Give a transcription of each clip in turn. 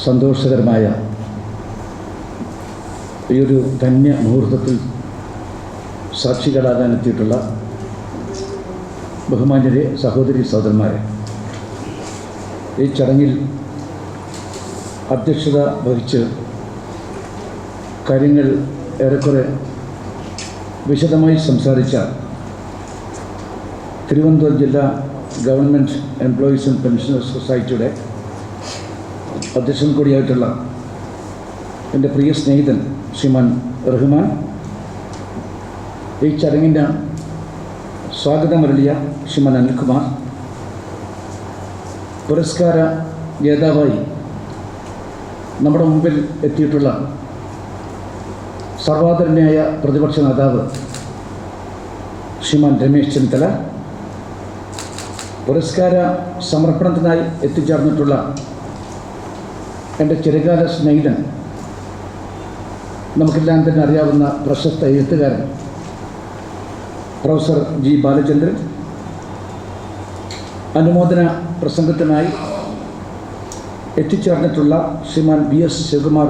സന്തോഷകരമായ ഈ ഒരു ധന്യ മുഹൂർത്തത്തിൽ സാക്ഷികളാകാനെത്തിയിട്ടുള്ള ബഹുമാന്യരെ, സഹോദരി സഹോദരന്മാരെ, ഈ ചടങ്ങിൽ അധ്യക്ഷത വഹിച്ച് കാര്യങ്ങൾ ഏറെക്കുറെ വിശദമായി സംസാരിച്ച തിരുവനന്തപുരം ജില്ലാ ഗവൺമെൻറ് എംപ്ലോയീസ് ആൻഡ് പെൻഷനേഴ്സ് സൊസൈറ്റിയുടെ അധ്യക്ഷൻ കൂടിയായിട്ടുള്ള എൻ്റെ പ്രിയ സ്നേഹിതൻ ശ്രീമാൻ റഹ്മാൻ, ഈ ചടങ്ങിന് സ്വാഗതമരളിയ ശ്രീമാൻ അനിൽകുമാർ, പുരസ്കാര ജേതാവായി നമ്മുടെ മുമ്പിൽ എത്തിയിട്ടുള്ള സർവാദരണീയായ പ്രതിപക്ഷ നേതാവ് ശ്രീമാൻ രമേശ് ചെന്നിത്തല, പുരസ്കാര സമർപ്പണത്തിനായി എത്തിച്ചേർന്നിട്ടുള്ള എൻ്റെ ചിരകാല സ്നേഹിതൻ, നമുക്കെല്ലാം തന്നെ അറിയാവുന്ന പ്രശസ്ത എഴുത്തുകാരൻ പ്രൊഫസർ ജി ബാലചന്ദ്രൻ, അനുമോദന പ്രസംഗത്തിനായി എത്തിച്ചേർന്നിട്ടുള്ള Shriman BS Sivakumar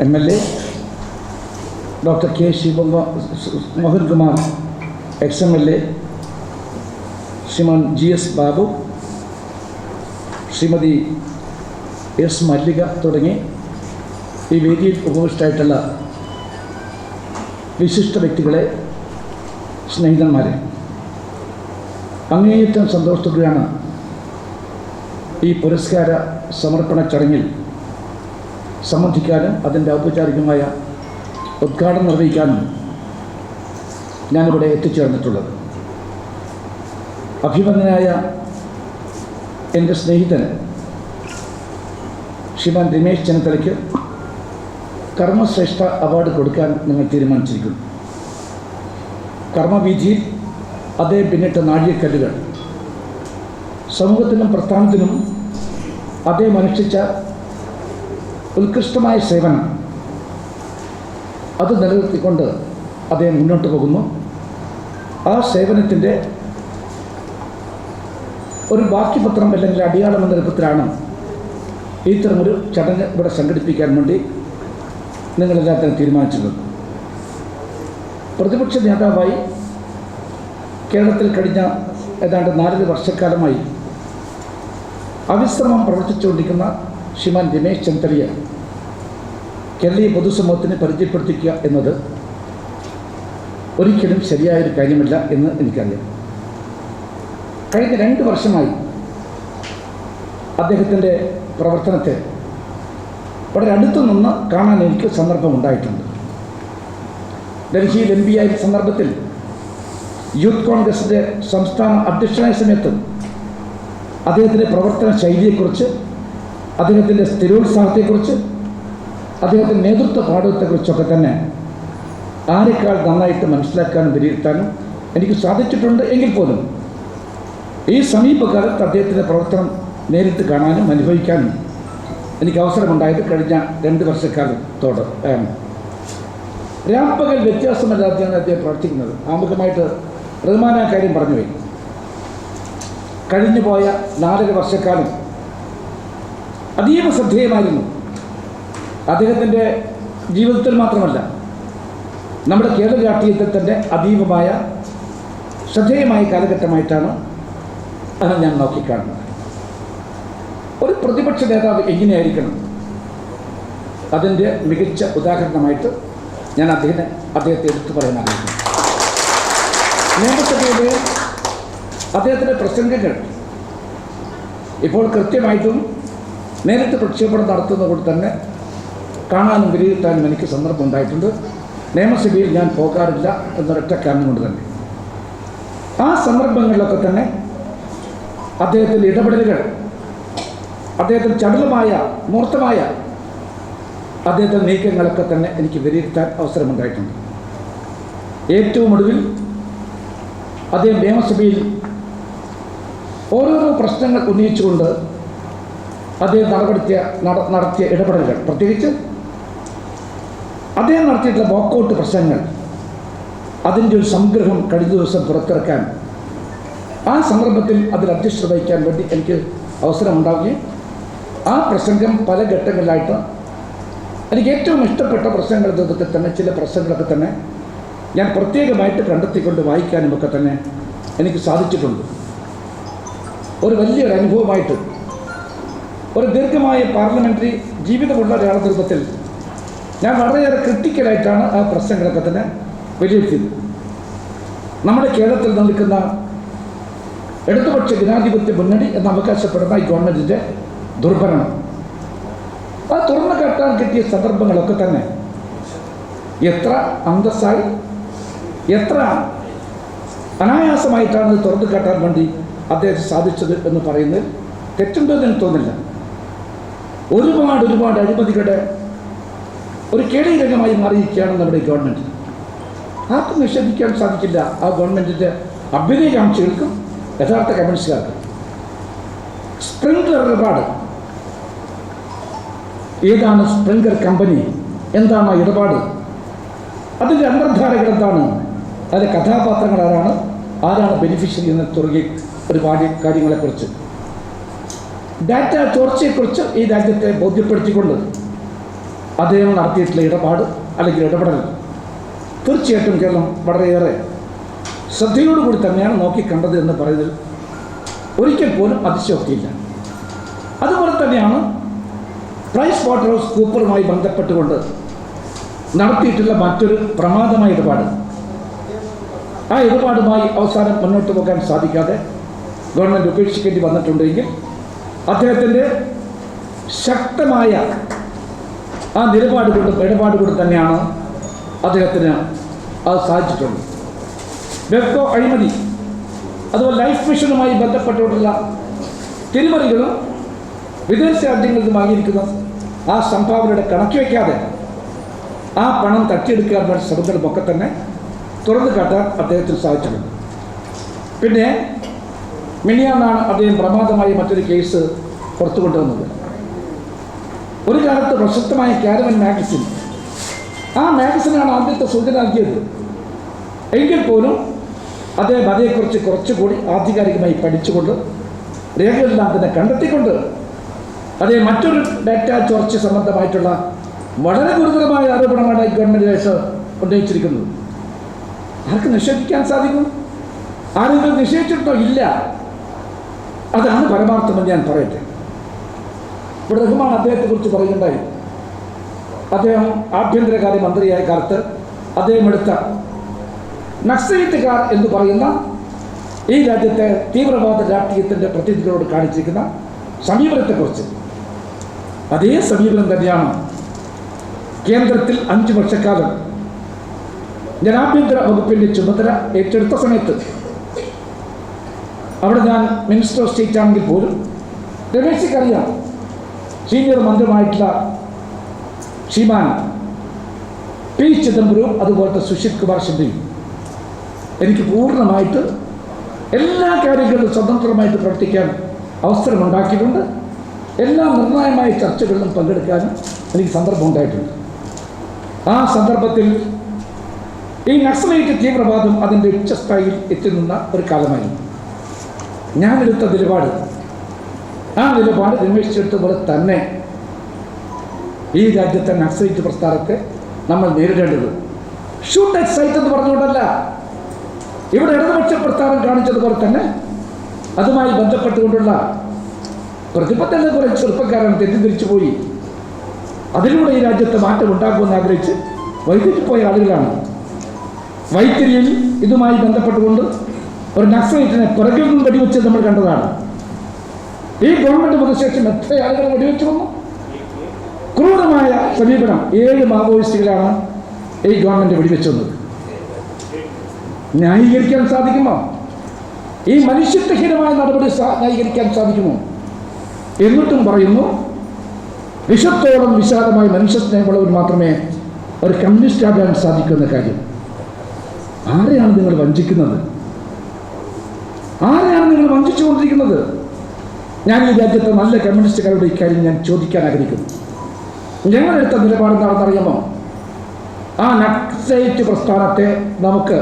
MLA, doctor K Mohankumar XMLA, Shriman GS Babu, Shrimati S Mallika തുടങ്ങി ഈ വേദിയിൽ ഉപവിഷ്ടമായിട്ടുള്ള വിശിഷ്ട വ്യക്തികളെ, സ്നേഹിതന്മാരെ, അങ്ങേയറ്റം സന്തോഷത്തോടെയാണ് ഈ പുരസ്കാര സമർപ്പണ ചടങ്ങിൽ സംബന്ധിക്കാനും അതിൻ്റെ ഔപചാരികമായ ഉദ്ഘാടനം നിർവഹിക്കാനും ഞാനിവിടെ എത്തിച്ചേർന്നിട്ടുള്ളത്. അഭിമന്യനായ എൻ്റെ സ്നേഹിതൻ ശ്രീമാൻ രമേശ് ചെന്നിത്തലയ്ക്ക് കർമ്മശ്രേഷ്ഠ അവാർഡ് കൊടുക്കാൻ നിങ്ങൾ തീരുമാനിച്ചിരിക്കുന്നു. കർമ്മവീഥിയിൽ അദ്ദേഹം പിന്നിട്ട നാഴികക്കല്ലുകൾ, സമൂഹത്തിനും പ്രസ്ഥാനത്തിനും അദ്ദേഹം അനുഷ്ഠിച്ച ഉത്കൃഷ്ടമായ സേവനം, അത് നിലനിർത്തിക്കൊണ്ട് അദ്ദേഹം മുന്നോട്ട് പോകുന്നു. ആ സേവനത്തിൻ്റെ ഒരു ബാക്കിപത്രം അല്ലെങ്കിൽ അടിയാളം എന്ന രൂപത്തിലാണ് ഇത്തരമൊരു ചടങ്ങ് ഇവിടെ സംഘടിപ്പിക്കാൻ വേണ്ടി നിങ്ങളെല്ലാത്തിനും തീരുമാനിച്ചിട്ടുണ്ട്. പ്രതിപക്ഷ നേതാവായി കേരളത്തിൽ കഴിഞ്ഞ ഏതാണ്ട് 4 വർഷക്കാലമായി അവിശ്രമം പ്രവർത്തിച്ചുകൊണ്ടിരിക്കുന്ന ശ്രീമാൻ രമേശ് ചെന്നിത്തലയെ കേരളീയ പൊതുസമൂഹത്തിന് പരിചയപ്പെടുത്തിക്കുക എന്നത് ഒരിക്കലും ശരിയായൊരു കാര്യമല്ല എന്ന് എനിക്കറിയാം. കഴിഞ്ഞ 2 വർഷമായി അദ്ദേഹത്തിൻ്റെ പ്രവർത്തനത്തെ വളരെ അടുത്തു നിന്ന് കാണാൻ എനിക്ക് സന്ദർഭമുണ്ടായിട്ടുണ്ട്. ഡൽഹിയിൽ MP ആയ സന്ദർഭത്തിൽ യൂത്ത് കോൺഗ്രസിൻ്റെ സംസ്ഥാന അധ്യക്ഷനായ സമയത്ത് അദ്ദേഹത്തിൻ്റെ പ്രവർത്തന ശൈലിയെക്കുറിച്ച്, അദ്ദേഹത്തിൻ്റെ സ്ഥിരോത്സാഹത്തെക്കുറിച്ച്, അദ്ദേഹത്തിൻ്റെ നേതൃത്വ പാഠത്തെക്കുറിച്ചൊക്കെ തന്നെ ആരെക്കാൾ നന്നായിട്ട് മനസ്സിലാക്കാനും വിലയിരുത്താനും എനിക്ക് സാധിച്ചിട്ടുണ്ട്. എങ്കിൽ പോലും ഈ സമീപകാലത്ത് അദ്ദേഹത്തിൻ്റെ പ്രവർത്തനം നേരിട്ട് കാണാനും അനുഭവിക്കാനും എനിക്ക് അവസരമുണ്ടായത് കഴിഞ്ഞ 2 വർഷക്കാലത്തോട് ആണ്. രാപ്പകൽ വ്യത്യാസമില്ലാതെയാണ് അദ്ദേഹം പ്രവർത്തിക്കുന്നത്. ആമുഖമായിട്ട് റഹ്മാൻ ആ കാര്യം പറഞ്ഞുപോയി. കഴിഞ്ഞു പോയ 4 വർഷക്കാലം അതീവ ശ്രദ്ധേയമായിരുന്നു. അദ്ദേഹത്തിൻ്റെ ജീവിതത്തിൽ മാത്രമല്ല, നമ്മുടെ കേരള രാഷ്ട്രീയത്തിൽ തന്നെ അതീവമായ ശ്രദ്ധേയമായ കാലഘട്ടമായിട്ടാണ് അത് ഞാൻ നോക്കിക്കാണുന്നത്. ഒരു പ്രതിപക്ഷ നേതാവ് എങ്ങനെയായിരിക്കണം, അതിൻ്റെ മികച്ച ഉദാഹരണമായിട്ട് ഞാൻ അദ്ദേഹത്തെ എടുത്തു പറയാൻ ആഗ്രഹിക്കുന്നു. നിയമസഭയിലെ അദ്ദേഹത്തിൻ്റെ പ്രസംഗങ്ങൾ ഇപ്പോൾ കൃത്യമായിട്ടും നേരിട്ട് പ്രക്ഷേപണം നടത്തുന്നതുകൊണ്ട് തന്നെ കാണാനും വിലയിരുത്താനും എനിക്ക് സന്ദർഭം ഉണ്ടായിട്ടുണ്ട്. നിയമസഭയിൽ ഞാൻ പോകാറില്ല എന്നൊരൊറ്റ കാരണം കൊണ്ട് തന്നെ ആ സന്ദർഭങ്ങളിലൊക്കെ തന്നെ അദ്ദേഹത്തിൻ്റെ ഇടപെടലുകൾ, അദ്ദേഹത്തിൻ്റെ ചടുലമായ മൂർത്തമായ അദ്ദേഹത്തിൻ്റെ നീക്കങ്ങളൊക്കെ തന്നെ എനിക്ക് വിലയിരുത്താൻ അവസരമുണ്ടായിട്ടുണ്ട്. ഏറ്റവും ഒടുവിൽ അദ്ദേഹം നിയമസഭയിൽ ഓരോരോ പ്രശ്നങ്ങൾ ഉന്നയിച്ചുകൊണ്ട് അദ്ദേഹം നടത്തിയ ഇടപെടലുകൾ, പ്രത്യേകിച്ച് അദ്ദേഹം നടത്തിയിട്ടുള്ള വാക്കൗട്ട് പ്രശ്നങ്ങൾ, അതിൻ്റെ ഒരു സംഗ്രഹം കഴിഞ്ഞ ദിവസം പുറത്തിറക്കാൻ ആ സന്ദർഭത്തിൽ അതിൽ അധ്യക്ഷത വഹിക്കാൻ വേണ്ടി എനിക്ക് അവസരമുണ്ടാവുകയും ആ പ്രസംഗം പല ഘട്ടങ്ങളിലായിട്ട് എനിക്ക് ഏറ്റവും ഇഷ്ടപ്പെട്ട പ്രസംഗങ്ങളുടെ ദിവസത്തിൽ തന്നെ ചില പ്രസംഗങ്ങളൊക്കെ തന്നെ ഞാൻ പ്രത്യേകമായിട്ട് കണ്ടെത്തിക്കൊണ്ട് വായിക്കാനുമൊക്കെ തന്നെ എനിക്ക് സാധിച്ചിട്ടുണ്ട്. ഒരു വലിയൊരു അനുഭവമായിട്ട് ഒരു ദീർഘമായ പാർലമെൻ്ററി ജീവിതമുള്ള ഒരാളുടെ നേതൃത്വത്തിൽ ഞാൻ വളരെയേറെ ക്രിട്ടിക്കലായിട്ടാണ് ആ പ്രസംഗങ്ങളൊക്കെ തന്നെ വിലയിരുത്തിയത്. നമ്മുടെ കേരളത്തിൽ നിൽക്കുന്ന ഇടതുപക്ഷ ജനാധിപത്യ മുന്നണി എന്ന് അവകാശപ്പെടുന്ന ഈ ഗവൺമെൻറ്റിൻ്റെ ദുർഭരണം അത് തുറന്നു കാട്ടാൻ കിട്ടിയ സന്ദർഭങ്ങളൊക്കെ തന്നെ എത്ര അന്തസ്സായി എത്ര അനായാസമായിട്ടാണ് അത് തുറന്നു കാട്ടാൻ വേണ്ടി അദ്ദേഹത്തിന് സാധിച്ചത് എന്ന് പറയുന്നത് തെറ്റുണ്ടെന്ന് എനിക്ക് തോന്നില്ല. ഒരുപാട് അഴിമതികളുടെ ഒരു കേടീരംഗമായി മാറിയിരിക്കുകയാണ് നമ്മുടെ ഗവൺമെൻറ്. ആർക്കും നിഷേധിക്കാൻ സാധിക്കില്ല ആ ഗവൺമെൻറ്റിൻ്റെ അഭ്യുദയകാംക്ഷികൾക്കും യഥാർത്ഥ കമ്മ്യൂണിസ്റ്റുകാർക്കും. സ്പ്രിംഗ്ലർ ഇടപാട്, ഏതാണ് സ്പ്രിംഗ്ലർ കമ്പനി, എന്താണ് ആ ഇടപാട്, അതിൻ്റെ അന്തർധാരകൾ എന്താണ്, അതിലെ കഥാപാത്രങ്ങൾ ആരാണ് ബെനിഫിഷ്യറി എന്ന് തുടങ്ങിയ ഒരുപാട് കാര്യങ്ങളെക്കുറിച്ച്, ഡാറ്റ ചോർച്ചയെക്കുറിച്ച് ഈ രാജ്യത്തെ ബോധ്യപ്പെടുത്തിക്കൊണ്ട് അദ്ദേഹം നടത്തിയിട്ടുള്ള ഇടപാട് അല്ലെങ്കിൽ ഇടപെടൽ തീർച്ചയായിട്ടും കേരളം വളരെയേറെ ശ്രദ്ധയോടുകൂടി തന്നെയാണ് നോക്കിക്കണ്ടത് എന്ന് പറയുന്നതിൽ ഒരിക്കൽ പോലും അതിശയോക്തിയില്ല. അതുപോലെ തന്നെയാണ് പ്രൈസ് വാട്ടർ ഹൗസ് കൂപ്പറുമായി ബന്ധപ്പെട്ടുകൊണ്ട് നടത്തിയിട്ടുള്ള മറ്റൊരു പ്രമാദമായ ഇടപാട്. ആ ഇടപാടുമായി അവസാനം മുന്നോട്ട് പോകാൻ സാധിക്കാതെ ഗവൺമെൻറ് ഉപേക്ഷിക്കേണ്ടി വന്നിട്ടുണ്ടെങ്കിൽ അദ്ദേഹത്തിൻ്റെ ശക്തമായ ആ ഇടപാട് കൊണ്ട് തന്നെയാണ് അദ്ദേഹത്തിന് അത് സാധിച്ചിട്ടുള്ളത്. ബെപ്കോ അഴിമതി, അതുപോലെ ലൈഫ് മിഷനുമായി ബന്ധപ്പെട്ടുകൊണ്ടുള്ള തിരിമറികളും വിദേശ രാജ്യങ്ങളിൽ നിന്ന് വാങ്ങിയിരിക്കുന്ന ആ സംഭാവനയുടെ കണക്ക് വയ്ക്കാതെ ആ പണം തട്ടിയെടുക്കാൻ വേണ്ട ശ്രമങ്ങളുമൊക്കെ തന്നെ തുറന്നു കാട്ടാൻ അദ്ദേഹത്തിന് സാധിച്ചിട്ടുണ്ട്. പിന്നെ മിനിയാന്നാണ് അദ്ദേഹം പ്രമാദമായി മറ്റൊരു കേസ് പുറത്തു കൊണ്ടുവന്നത്. ഒരു കാലത്ത് പ്രശസ്തമായ കാരവൻ മാഗസിൻ, ആ മാഗസിനാണ് ആദ്യത്തെ സൂചന നൽകിയത്. എങ്കിൽ പോലും അദ്ദേഹം അതേക്കുറിച്ച് കുറച്ചുകൂടി ആധികാരികമായി പഠിച്ചുകൊണ്ട് രേഖകളെല്ലാം തന്നെ കണ്ടെത്തിക്കൊണ്ട് അതേ മറ്റൊരു ഡാറ്റ ചോർച്ച സംബന്ധമായിട്ടുള്ള വളരെ ഗുരുതരമായ ആരോപണമാണ് ഈ ഗവൺമെൻറ്റിലേക്ക് ഉന്നയിച്ചിരിക്കുന്നത്. ആർക്ക് നിഷേധിക്കാൻ സാധിക്കും? ആരെങ്കിലും നിഷേധിച്ചിട്ടോ? ഇല്ല. അതാണ് പരമാർത്ഥമെന്ന് ഞാൻ പറയട്ടെ. ഇവിടെ റഹ്മാൻ അദ്ദേഹത്തെക്കുറിച്ച് പറയുന്നുണ്ടായി. അദ്ദേഹം ആഭ്യന്തരകാര്യ മന്ത്രിയായ കാലത്ത് അദ്ദേഹം എടുത്ത നക്സലൈറ്റുകാർ എന്ന് പറയുന്ന ഈ രാജ്യത്തെ തീവ്രവാദ രാഷ്ട്രീയത്തിൻ്റെ പ്രതിനിധികളോട് കാണിച്ചിരിക്കുന്ന സമീപനത്തെക്കുറിച്ച് അതേ സമീപനം തന്നെയാണ് കേന്ദ്രത്തിൽ 5 വർഷക്കാലം ഞാൻ ആഭ്യന്തര വകുപ്പിൻ്റെ ചുമതല ഏറ്റെടുത്ത സമയത്ത് അവിടെ ഞാൻ മിനിസ്റ്റർ ഓഫ് സ്റ്റേറ്റ് ആണെങ്കിൽ പോലും രമേശിക്കറിയാം, സീനിയർ മന്ത്രിയുമായിട്ടുള്ള ശ്രീമാൻ പി ചിദംബരവും അതുപോലത്തെ സുശീൽ കുമാർ ശിന്ദെയും എനിക്ക് പൂർണ്ണമായിട്ട് എല്ലാ കാര്യങ്ങളിലും സ്വതന്ത്രമായിട്ട് പ്രവർത്തിക്കാൻ അവസരമുണ്ടാക്കിയിട്ടുണ്ട്. എല്ലാ നിർണായകമായ ചർച്ചകളിലും പങ്കെടുക്കാനും എനിക്ക് സന്ദർഭം ഉണ്ടായിട്ടുണ്ട്. ആ സന്ദർഭത്തിൽ ഈ നക്സലൈറ്റ് തീവ്രവാദം അതിൻ്റെ ഉച്ചസ്ഥായിയിൽ എത്തി നിന്ന ഒരു കാലമായിരുന്നു. ഞാനെടുത്ത നിലപാട്, ആ നിലപാട് രമേശിച്ചെടുത്ത പോലെ തന്നെ ഈ രാജ്യത്തെ നക്സലൈറ്റ് പ്രസ്ഥാനത്തെ നമ്മൾ നേരിടേണ്ടത് ഷൂട്ട് അറ്റ് സൈറ്റ് എന്ന് പറഞ്ഞുകൊണ്ടല്ല, ഇവിടെ ഇടതുപക്ഷ പ്രസ്ഥാനം കാണിച്ചതുപോലെ തന്നെ അതുമായി ബന്ധപ്പെട്ടുകൊണ്ടുള്ള പ്രതിബദ്ധത കുറെ ചെറുപ്പക്കാരാണ് തെറ്റിദ്ധരിച്ചു പോയി. അതിലൂടെ ഈ രാജ്യത്ത് മാറ്റം ഉണ്ടാക്കുമെന്ന് ആഗ്രഹിച്ച് വൈദ്യുതിപ്പോയ ആളുകളാണ്. വൈത്തിരിയിൽ ഇതുമായി ബന്ധപ്പെട്ടുകൊണ്ട് ഒരു നക്സലൈറ്റിനെ പിറകിൽ നിന്നും വെടിവെച്ചത് നമ്മൾ കണ്ടതാണ്. ഈ ഗവൺമെൻറ് വന്നശേഷം എത്ര ആളുകൾ വെടിവെച്ചു വന്നു? ക്രൂരമായ സമീപനം. 7 മാവോയിസ്റ്റുകളാണ് ഈ ഗവൺമെൻറ് വെടിവെച്ചു വന്നത്. ന്യായീകരിക്കാൻ സാധിക്കുമോ? ഈ മനുഷ്യത്വഹീനമായ നടപടി ന്യായീകരിക്കാൻ സാധിക്കുമോ? എന്നിട്ടും പറയുന്നു, വിഷത്തോളം വിശാലമായ മനുഷ്യ സ്നേഹമുള്ളവർ മാത്രമേ ഒരു കമ്മ്യൂണിസ്റ്റ് ആകാൻ സാധിക്കുന്ന കാര്യം. ആരെയാണ് നിങ്ങൾ വഞ്ചിക്കുന്നത്? ആരെയാണ് നിങ്ങൾ വഞ്ചിച്ചുകൊണ്ടിരിക്കുന്നത്? ഞാൻ ഈ രാജ്യത്തെ നല്ല കമ്മ്യൂണിസ്റ്റുകാരുടെ ഇക്കാര്യം ഞാൻ ചോദിക്കാൻ ആഗ്രഹിക്കുന്നു. ഞങ്ങളെടുത്ത നിലപാടെന്താണെന്നറിയാമോ? ആ നക്സലൈറ്റ് പ്രസ്ഥാനത്തെ നമുക്ക്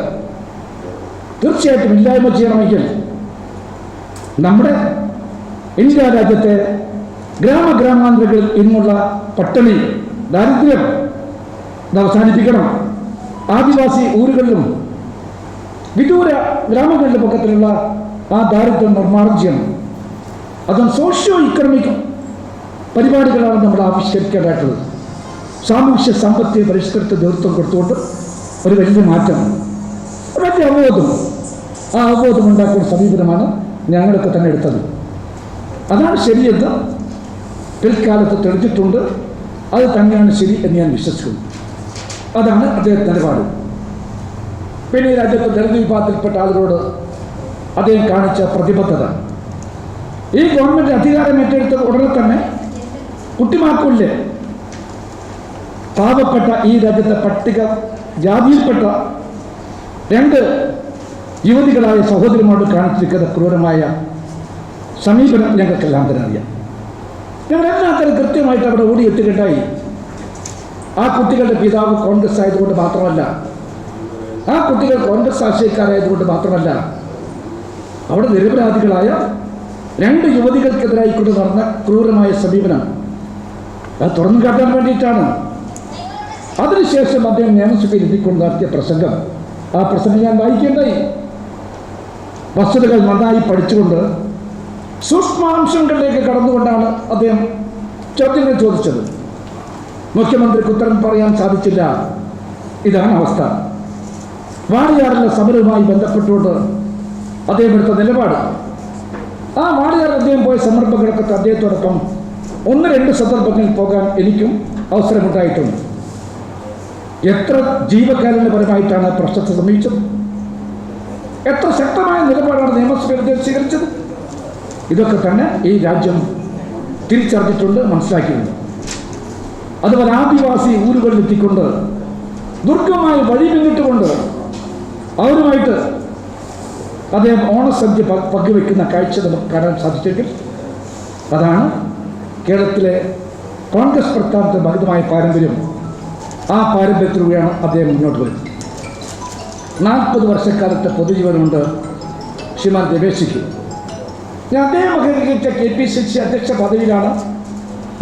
തീർച്ചയായിട്ടും ഇല്ലായ്മ ചെയ്യണമെങ്കിൽ നമ്മുടെ ഇന്ത്യ രാജ്യത്തെ ഗ്രാമാന്തരങ്ങളിൽ ഇന്നുള്ള പട്ടിണി, ദാരിദ്ര്യം ഇത് അവസാനിപ്പിക്കണം. ആദിവാസി ഊരുകളിലും വിദൂര ഗ്രാമങ്ങളുടെ പക്കത്തിലുള്ള ആ ദാരിദ്ര്യം നിർമ്മാർജ്ജനം ചെയ്യണം. അതും സോഷ്യോ ഇക്കണോമിക് പരിപാടികളാണ് നമ്മൾ ആവിഷ്കരിക്കേണ്ടതായിട്ടുള്ളത്. സാമൂഹ്യ സാമ്പത്തിക പരിഷ്കൃത നേതൃത്വം കൊടുത്തുകൊണ്ട് ഒരു വലിയ മാറ്റം, വലിയ അവബോധം, ആ അവബോധം ഉണ്ടാക്കുന്ന സമീപനമാണ് ഞങ്ങളൊക്കെ തന്നെ എടുത്തത്. അതാണ് ശരിയെന്ന് പിൽക്കാലത്ത് തെളിഞ്ഞിട്ടുണ്ട്. അത് തന്നെയാണ് ശരി എന്ന് ഞാൻ വിശ്വസിക്കുന്നു. അതാണ് അദ്ദേഹത്തിൻ്റെ നിലപാട്. പിന്നെ ഈ രാജ്യത്തെ ദളിത് വിഭാഗത്തിൽപ്പെട്ട ആളുകളോട് അദ്ദേഹം കാണിച്ച പ്രതിബദ്ധത, ഈ ഗവൺമെൻറ് അധികാരം ഏറ്റെടുത്ത ഉടനെ തന്നെ കുട്ടിമാക്കൂല്ലേ പാവപ്പെട്ട ഈ രാജ്യത്തെ പട്ടിക ജാതിയിൽപ്പെട്ട 2 യുവതികളായ സഹോദരിമാരോട് കാണിച്ചിരിക്കുന്ന ക്രൂരമായ സമീപനം ഞങ്ങൾക്കെല്ലാം തന്നെ അറിയാം. ഞങ്ങളെല്ലാം തന്നെ കൃത്യമായിട്ട് അവിടെ ഓടിയെത്തുകയുണ്ടായി. ആ കുട്ടികളുടെ പിതാവ് കോൺഗ്രസ് ആയതുകൊണ്ട് മാത്രമല്ല, ആ കുട്ടികൾ കോൺഗ്രസ് ആശയക്കാരായതുകൊണ്ട് മാത്രമല്ല, അവിടെ നിരപരാധികളായ 2 യുവതികൾക്കെതിരായിക്കൊണ്ട് നടന്ന ക്രൂരമായ സമീപനം അത് തുറന്നു കാട്ടാൻ വേണ്ടിയിട്ടാണ്. അതിനുശേഷം അദ്ദേഹം നിയമസഭയിൽ എത്തിക്കൊണ്ട് നടത്തിയ പ്രസംഗം, ആ പ്രസംഗം ഞാൻ വായിക്കേണ്ടായി. വസ്തുതകൾ നന്നായി പഠിച്ചുകൊണ്ട് സൂക്ഷ്മാംശങ്ങളിലേക്ക് കടന്നുകൊണ്ടാണ് അദ്ദേഹം ചോദ്യങ്ങൾ ചോദിച്ചത്. മുഖ്യമന്ത്രിക്ക് ഉത്തരം പറയാൻ സാധിച്ചില്ല. ഇതാണ് അവസ്ഥ. വാളയാറിലെ സമരവുമായി ബന്ധപ്പെട്ടുകൊണ്ട് അദ്ദേഹം എടുത്ത നിലപാട്, ആ വാളയാറിൽ അദ്ദേഹം പോയ സന്ദർഭങ്ങളൊക്കെ അദ്ദേഹത്തോടൊപ്പം 1-2 സന്ദർഭങ്ങളിൽ പോകാൻ എനിക്കും അവസരമുണ്ടായിട്ടുണ്ട്. എത്ര ജീവകാരുണ്യപരമായിട്ടാണ് പ്രശ്നത്തെ സമീപിച്ചത്, എത്ര ശക്തമായ നിലപാടാണ് നിയമസഭയിൽ സ്വീകരിച്ചത്. ഇതൊക്കെ തന്നെ ഈ രാജ്യം തിരിച്ചറിഞ്ഞിട്ടുണ്ട്, മനസ്സിലാക്കിയിട്ടുണ്ട്. അതുപോലെ ആദിവാസി ഊരുകളിൽ എത്തിക്കൊണ്ട് ദുർഗമായി വഴി പിന്നിട്ടുകൊണ്ട് അവരുമായിട്ട് അദ്ദേഹം ഓണസദ്യ പങ്കുവെക്കുന്ന കാഴ്ച നമുക്ക് കാണാൻ സാധിച്ചെങ്കിൽ അതാണ് കേരളത്തിലെ കോൺഗ്രസ് പ്രസ്ഥാനത്തെ ഭരിതമായ പാരമ്പര്യം. ആ പാരമ്പര്യത്തിലൂടെയാണ് അദ്ദേഹം മുന്നോട്ട് വരുന്നത്. 40 വർഷക്കാലത്തെ പൊതുജീവനമുണ്ട് ശ്രീമാൻ രമേശിക്ക്. ഞാൻ അദ്ദേഹം അംഗീകരിച്ച KPCC അധ്യക്ഷ പദവിയിലാണ്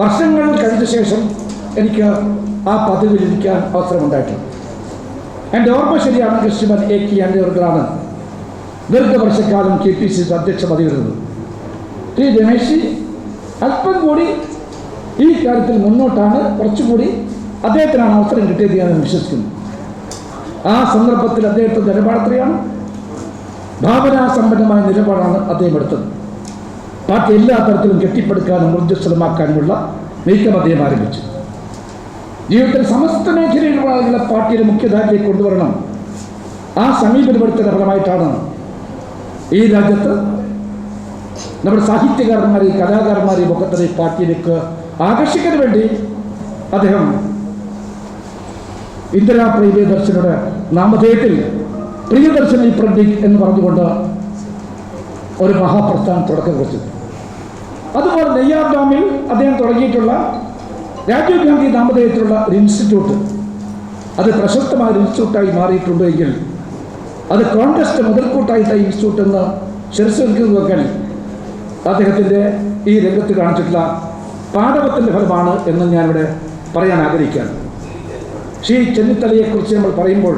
വർഷങ്ങൾ കഴിഞ്ഞ ശേഷം എനിക്ക് ആ പദവിയിൽ ഇരിക്കാൻ അവസരമുണ്ടായിട്ടുണ്ട്. എൻ്റെ ഓർമ്മ ശരിയാണെങ്കിൽ ശ്രീമാൻ AK ആൻ്റണികളാണ് ദീർഘവർഷക്കാലം KPCC അധ്യക്ഷ പദവി വരുന്നത്. ശ്രീ രമേശ് അല്പം കൂടി ഈ കാര്യത്തിൽ മുന്നോട്ടാണ്, കുറച്ചുകൂടി അദ്ദേഹത്തിനാണ് അവസരം കിട്ടിയത് ഞാൻ വിശ്വസിക്കുന്നു. ആ സന്ദർഭത്തിൽ അദ്ദേഹത്തിൻ്റെ നിലപാടെത്രയാണ്? ഭാവനാസമ്പന്നമായ നിലപാടാണ് അദ്ദേഹം എടുത്തത്. പാർട്ടി എല്ലാ തരത്തിലും കെട്ടിപ്പടുക്കാനും ഊർജ്ജസ്വലമാക്കാനുമുള്ള നീക്കം അദ്ദേഹം ആരംഭിച്ചു. ജീവിതത്തിൽ സമസ്ത മേഖലയിലുള്ള ആളുകളെ പാർട്ടിയുടെ മുഖ്യധാരയിലേക്ക് കൊണ്ടുവരണം. ആ സമീപനപ്പെടുത്തുന്ന ഫലമായിട്ടാണ് ഈ രാജ്യത്ത് നമ്മുടെ സാഹിത്യകാരന്മാരെയും കലാകാരന്മാരെയും ഒക്കെ തന്നെ ഈ പാർട്ടിയിലേക്ക് ആകർഷിക്കാൻ വേണ്ടി അദ്ദേഹം ഇന്ദിരാ പ്രിയദർശനയുടെ നാമധേയത്തിൽ പ്രിയദർശനി പ്രതീക് എന്ന് പറഞ്ഞുകൊണ്ട് ഒരു മഹാപ്രസ്ഥാനം തുടക്കം കുറിച്ചു. അതുപോലെ നെയ്യാർ ഡാമിൽ അദ്ദേഹം തുടങ്ങിയിട്ടുള്ള രാജീവ് ഗാന്ധി നാമധേയത്തിലുള്ള ഒരു ഇൻസ്റ്റിറ്റ്യൂട്ട്, അത് പ്രശസ്തമായ ഒരു ഇൻസ്റ്റിറ്റ്യൂട്ടായി മാറിയിട്ടുണ്ട് എങ്കിൽ അത് കോൺഗ്രസിൻ്റെ മുതൽക്കൂട്ടായിട്ട് ഇൻസ്റ്റിറ്റ്യൂട്ട് എന്ന് ശിരസ്വരിക്കുന്നതൊക്കെ അദ്ദേഹത്തിൻ്റെ ഈ രംഗത്ത് കാണിച്ചിട്ടുള്ള പാഠവത്തിൻ്റെ ഫലമാണ് എന്ന് ഞാനിവിടെ പറയാൻ ആഗ്രഹിക്കുകയാണ്. ശ്രീ ചെന്നിത്തലയെക്കുറിച്ച് നമ്മൾ പറയുമ്പോൾ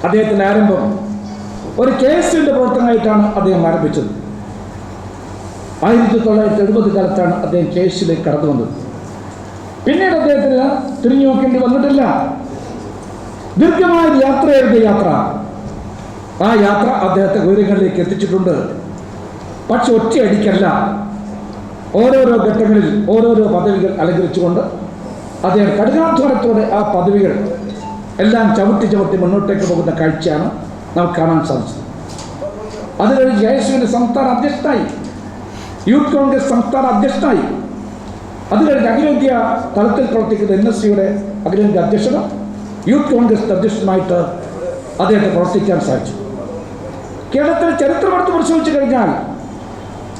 അദ്ദേഹത്തിൻ്റെ ആരംഭം ഒരു കേസിൻ്റെ പ്രവർത്തനമായിട്ടാണ് അദ്ദേഹം ആരംഭിച്ചത്. 1970 കാലത്താണ് അദ്ദേഹം കേസിലേക്ക് കടന്നു വന്നത്. പിന്നീട് അദ്ദേഹത്തിന് തിരിഞ്ഞു നോക്കേണ്ടി വന്നിട്ടില്ല. ദീർഘമായ യാത്രയായിരുന്നു യാത്ര. ആ യാത്ര അദ്ദേഹത്തെ ഉയരങ്ങളിലേക്ക് എത്തിച്ചിട്ടുണ്ട്. പക്ഷെ ഒറ്റയടിക്കല്ല, ഓരോരോ ഘട്ടങ്ങളിൽ ഓരോരോ പദവികൾ അലങ്കരിച്ചുകൊണ്ട് അദ്ദേഹം കഠിനാധ്വാനത്തോടെ ആ പദവികൾ എല്ലാം ചവിട്ടി മുന്നോട്ടേക്ക് പോകുന്ന കാഴ്ചയാണ് നമുക്ക് കാണാൻ സാധിച്ചത്. അത് കഴിഞ്ഞ് JSUവിൻ്റെ സംസ്ഥാന അധ്യക്ഷനായി, യൂത്ത് കോൺഗ്രസ് സംസ്ഥാന അധ്യക്ഷനായി, അത് കഴിഞ്ഞ് അഖിലേന്ത്യാ തലത്തിൽ പ്രവർത്തിക്കുന്ന NSCയുടെ അഖിലേന്ത്യാ അധ്യക്ഷനും യൂത്ത് കോൺഗ്രസ് അധ്യക്ഷനുമായിട്ട് അദ്ദേഹത്തെ പ്രവർത്തിക്കാൻ സാധിച്ചു. കേരളത്തിലെ ചരിത്രമെടുത്ത് പരിശോധിച്ചു കഴിഞ്ഞാൽ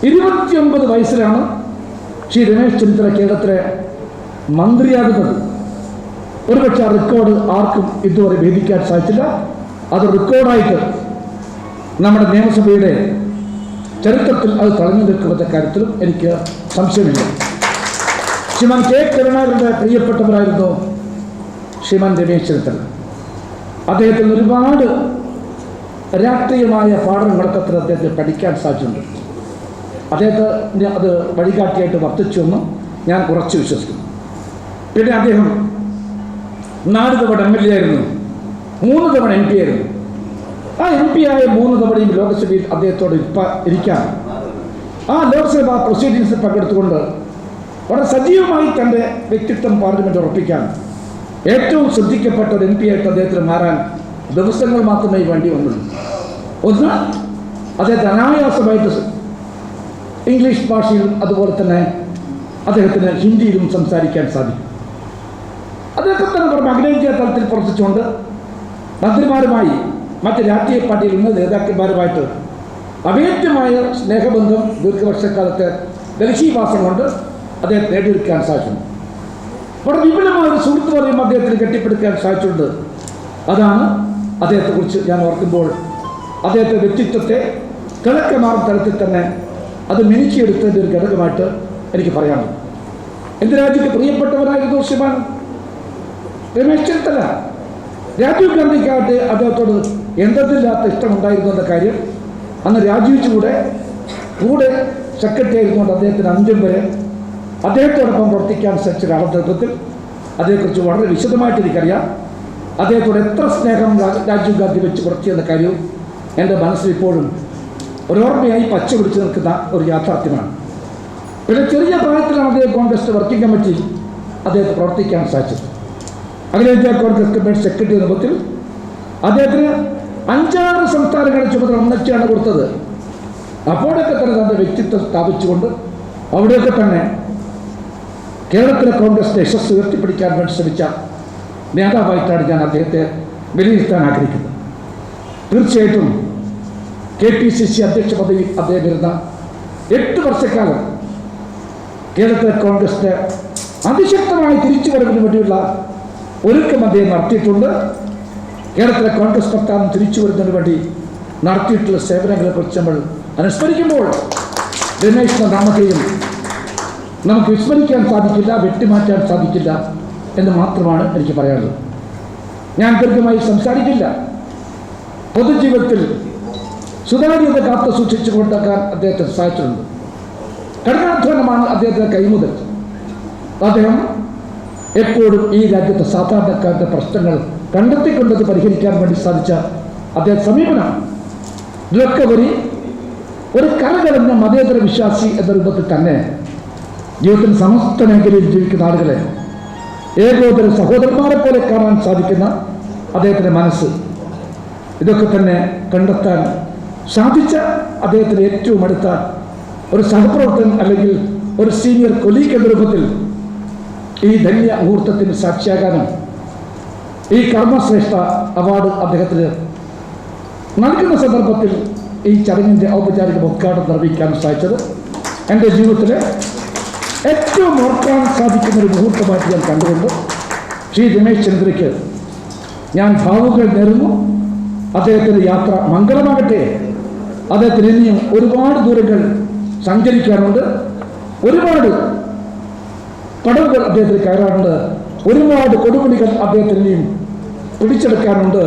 29 വയസ്സിലാണ് ശ്രീ രമേശ് ചെന്നിത്തല കേരളത്തിലെ മന്ത്രിയാകുന്നത്. ഒരുപക്ഷെ ആ റെക്കോർഡ് ആർക്കും ഇതുവരെ ഭേദിക്കാൻ സാധിച്ചില്ല. അത് റെക്കോർഡായിട്ട് നമ്മുടെ നിയമസഭയുടെ ചരിത്രത്തിൽ അത് തളഞ്ഞു നിൽക്കുമെന്ന കാര്യത്തിലും എനിക്ക് സംശയമില്ല. ശ്രീമാൻ കെ കരുണാകരൻ്റെ പ്രിയപ്പെട്ടവരായിരുന്നു ശ്രീമാൻ രമേശ് ചെന്നിത്തല. അദ്ദേഹത്തിന് ഒരുപാട് രാഷ്ട്രീയമായ പാഠങ്ങളൊക്കെ അദ്ദേഹത്തിന് പഠിക്കാൻ സാധിച്ചിട്ടുണ്ട്. അദ്ദേഹത്തിന് അത് വഴികാട്ടിയായിട്ട് വർത്തിച്ചുവെന്നും ഞാൻ ഉറച്ചു വിശ്വസിക്കുന്നു. പിന്നെ അദ്ദേഹം 4 തവണ MLA ആയിരുന്നു, 3 തവണ MP ആയിരുന്നു. ആ MP ആയ 3 തവണയും ലോക്സഭയിൽ അദ്ദേഹത്തോട് ഇരിക്കാൻ ആ ലോക്സഭാ പ്രൊസീഡിങ്സിൽ പങ്കെടുത്തുകൊണ്ട് വളരെ സജീവമായി തൻ്റെ വ്യക്തിത്വം പാർലമെൻറ്റ് ഉറപ്പിക്കാൻ ഏറ്റവും ശ്രദ്ധിക്കപ്പെട്ട ഒരു MP ആയിട്ട് അദ്ദേഹത്തിന് മാറാൻ ദിവസങ്ങൾ മാത്രമേ വേണ്ടി വന്നുള്ളൂ. ഒന്ന്, അദ്ദേഹത്തിന് അനായാസമായിട്ട് ഇംഗ്ലീഷ് ഭാഷയിലും അതുപോലെ തന്നെ അദ്ദേഹത്തിന് ഹിന്ദിയിലും സംസാരിക്കാൻ സാധിക്കും. അതൊക്കെ തന്നെ പറഞ്ഞ അഖിലേന്ത്യാ തലത്തിൽ പ്രവർത്തിച്ചുകൊണ്ട് മന്ത്രിമാരുമായി മറ്റ് രാഷ്ട്രീയ പാർട്ടിയിൽ നിന്ന് നേതാക്കന്മാരുമായിട്ട് അഭേദ്യമായ സ്നേഹബന്ധം ദീർഘവർഷക്കാലത്തെ ഡൽഹിവാസം കൊണ്ട് അദ്ദേഹം നേടിയെടുക്കാൻ സാധിച്ചു. വളരെ വിപുലമായ ഒരു സുഹൃത്ത് പറയും അദ്ദേഹത്തിന് കെട്ടിപ്പടുക്കാൻ സാധിച്ചിട്ടുണ്ട്. അതാണ് അദ്ദേഹത്തെക്കുറിച്ച് ഞാൻ ഓർക്കുമ്പോൾ അദ്ദേഹത്തെ വ്യക്തിത്വത്തെ കിഴക്കമാറും തലത്തിൽ തന്നെ അത് മിനുക്കിയെടുത്തതിൻ്റെ ഒരു ഘടകമായിട്ട് എനിക്ക് പറയാനുള്ളത്. എൻ്റെ രാജ്യത്ത് പ്രിയപ്പെട്ടവരായിരുന്നു ശ്രീമാൻ രമേശ് ചെന്നിത്തല. രാജീവ് ഗാന്ധിക്കായിട്ട് അദ്ദേഹത്തോട് എന്തെന്നില്ലാത്ത ഇഷ്ടമുണ്ടായിരുന്നു എന്ന കാര്യം അന്ന് രാജീവിച്ചുകൂടെ കൂടെ സെക്രട്ടറി ആയിരുന്നുകൊണ്ട് അദ്ദേഹത്തിന് അന്ത്യം വരെ അദ്ദേഹത്തോടൊപ്പം പ്രവർത്തിക്കാൻ ശ്രമിച്ച കാലഘട്ടത്തിൽ അതേക്കുറിച്ച് വളരെ വിശദമായിട്ട് എനിക്കറിയാം. അദ്ദേഹത്തോട് എത്ര സ്നേഹം രാജീവ് ഗാന്ധി വെച്ച് പുറത്തിയെന്ന കാര്യവും എൻ്റെ മനസ്സിൽ ഇപ്പോഴും ഒരോർമ്മയായി പച്ച പിടിച്ച് നിൽക്കുന്ന ഒരു യാഥാർത്ഥ്യമാണ്. പിന്നെ ചെറിയ പ്രായത്തിലാണ് അദ്ദേഹം കോൺഗ്രസ് വർക്കിംഗ് കമ്മിറ്റിയിൽ അദ്ദേഹത്തെ പ്രവർത്തിക്കാൻ സാധിച്ചത്. അഖിലേന്ത്യാ കോൺഗ്രസ് കമ്മിറ്റി സെക്രട്ടറി എന്ന രൂപത്തിൽ അദ്ദേഹത്തിന് 5-6 സംസ്ഥാനങ്ങളുടെ ചുമതല ഒന്നിച്ചാണ് കൊടുത്തത്. അപ്പോഴൊക്കെ തന്നെ തൻ്റെ വ്യക്തിത്വം സ്ഥാപിച്ചുകൊണ്ട് അവിടെയൊക്കെ തന്നെ കേരളത്തിലെ കോൺഗ്രസിൻ്റെ യശസ് ഉയർത്തിപ്പിടിക്കാൻ വേണ്ടി ശ്രമിച്ച നേതാവായിട്ടാണ് ഞാൻ അദ്ദേഹത്തെ വിലയിരുത്താൻ ആഗ്രഹിക്കുന്നത്. തീർച്ചയായിട്ടും KPCC അധ്യക്ഷ പദവി അദ്ദേഹം ഇരുന്ന 8 വർഷക്കാലം കേരളത്തിലെ കോൺഗ്രസിൻ്റെ അതിശക്തമായ തിരിച്ചുവരവിന് വേണ്ടിയുള്ള ഒരുക്കം അദ്ദേഹം നടത്തിയിട്ടുണ്ട്. കേരളത്തിലെ കോൺഗ്രസ് പ്രസ്ഥാനം തിരിച്ചു വരുന്നതിന് വേണ്ടി നടത്തിയിട്ടുള്ള സേവനങ്ങളെക്കുറിച്ച് നമ്മൾ അനുസ്മരിക്കുമ്പോൾ രമേശിൻ്റെ നാമത്തെയും നമുക്ക് വിസ്മരിക്കാൻ സാധിക്കില്ല, വെട്ടിമാറ്റാൻ സാധിക്കില്ല എന്ന് മാത്രമാണ് എനിക്ക് പറയാനുള്ളത്. ഞാൻ ദീർഘമായി സംസാരിക്കില്ല. പൊതുജീവിതത്തിൽ സുതാര്യത കാത്തു സൂക്ഷിച്ചു കൊണ്ടാക്കാൻ അദ്ദേഹത്തിന് സാധിച്ചിട്ടുണ്ട്. കഠിനാധ്വാനമാണ് അദ്ദേഹത്തിൻ്റെ കൈമുതൽ. അദ്ദേഹം എപ്പോഴും ഈ രാജ്യത്തെ സാധാരണക്കാരുടെ പ്രശ്നങ്ങൾ കണ്ടെത്തിക്കൊണ്ടത് പരിഹരിക്കാൻ വേണ്ടി സാധിച്ച അദ്ദേഹം സമീപനം ഇതൊക്കെ ഒരു കലകലഞ്ഞ മതേതര വിശ്വാസി എന്ന രൂപത്തിൽ തന്നെ ജീവിതത്തിൽ സമസ്ത മേഖലയിൽ ജീവിക്കുന്ന ആളുകളെ ഏകോദര സഹോദരന്മാരെ പോലെ കാണാൻ സാധിക്കുന്ന അദ്ദേഹത്തിൻ്റെ മനസ്സ്, ഇതൊക്കെ തന്നെ കണ്ടെത്താൻ സാധിച്ച അദ്ദേഹത്തിന് ഏറ്റവും അടുത്ത ഒരു സഹപ്രവർത്തകൻ അല്ലെങ്കിൽ ഒരു സീനിയർ കൊലീഗ് എന്ന രൂപത്തിൽ ഈ ധന്യ മുഹൂർത്തത്തിന് സാക്ഷിയാകാനും ഈ കർമ്മശ്രേഷ്ഠ അവാർഡ് അദ്ദേഹത്തിന് നൽകുന്ന സന്ദർഭത്തിൽ ഈ ചടങ്ങിൻ്റെ ഔപചാരിക ഉദ്ഘാടനം നിർവഹിക്കാൻ സാധിച്ചത് എൻ്റെ ജീവിതത്തിലെ ഏറ്റവും ഓർക്കാൻ സാധിക്കുന്ന ഒരു മുഹൂർത്തമായിട്ട് ഞാൻ കണ്ടുകൊണ്ട് ശ്രീ രമേശ് ചെന്നിത്തലയ്ക്ക് ഞാൻ ഭാവുകൾ നേരുന്നു. അദ്ദേഹത്തിൻ്റെ യാത്ര മംഗളമാകട്ടെ. അദ്ദേഹത്തിന് ഇനിയും ഒരുപാട് ദൂരങ്ങൾ സഞ്ചരിക്കാനുണ്ട്, ഒരുപാട് പടവുകൾ അദ്ദേഹത്തിന് കയറാനുണ്ട്, ഒരുപാട് കൊടുമുടികൾ അദ്ദേഹത്തിന് ഇനിയും പിടിച്ചെടുക്കാനുണ്ട്.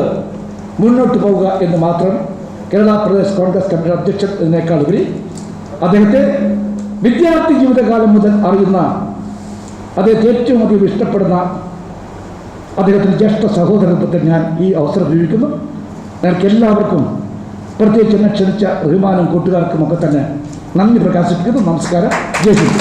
മുന്നോട്ട് പോവുക എന്ന് മാത്രം കേരള പ്രദേശ് കോൺഗ്രസ് കമ്മിറ്റി അധ്യക്ഷൻ എന്നതിനേക്കാൾ ഉപരി അദ്ദേഹത്തെ വിദ്യാർത്ഥി ജീവിതകാലം മുതൽ അറിയുന്ന, അദ്ദേഹത്തെ ഏറ്റവും അധികം ഇഷ്ടപ്പെടുന്ന അദ്ദേഹത്തിൻ്റെ ജ്യേഷ്ഠ സഹോദരത്വത്തിൽ ഞാൻ ഈ അവസരം ഉപയോഗിക്കുന്നു. ഞങ്ങൾക്ക് എല്ലാവർക്കും പ്രത്യേകിച്ച് എന്നെ ക്ഷണിച്ച ബഹുമാനം കൂട്ടുകാർക്കുമൊക്കെ തന്നെ നന്ദി പ്രകാശിപ്പിക്കുന്നു. നമസ്കാരം. ജയ് ഹിന്ദ്.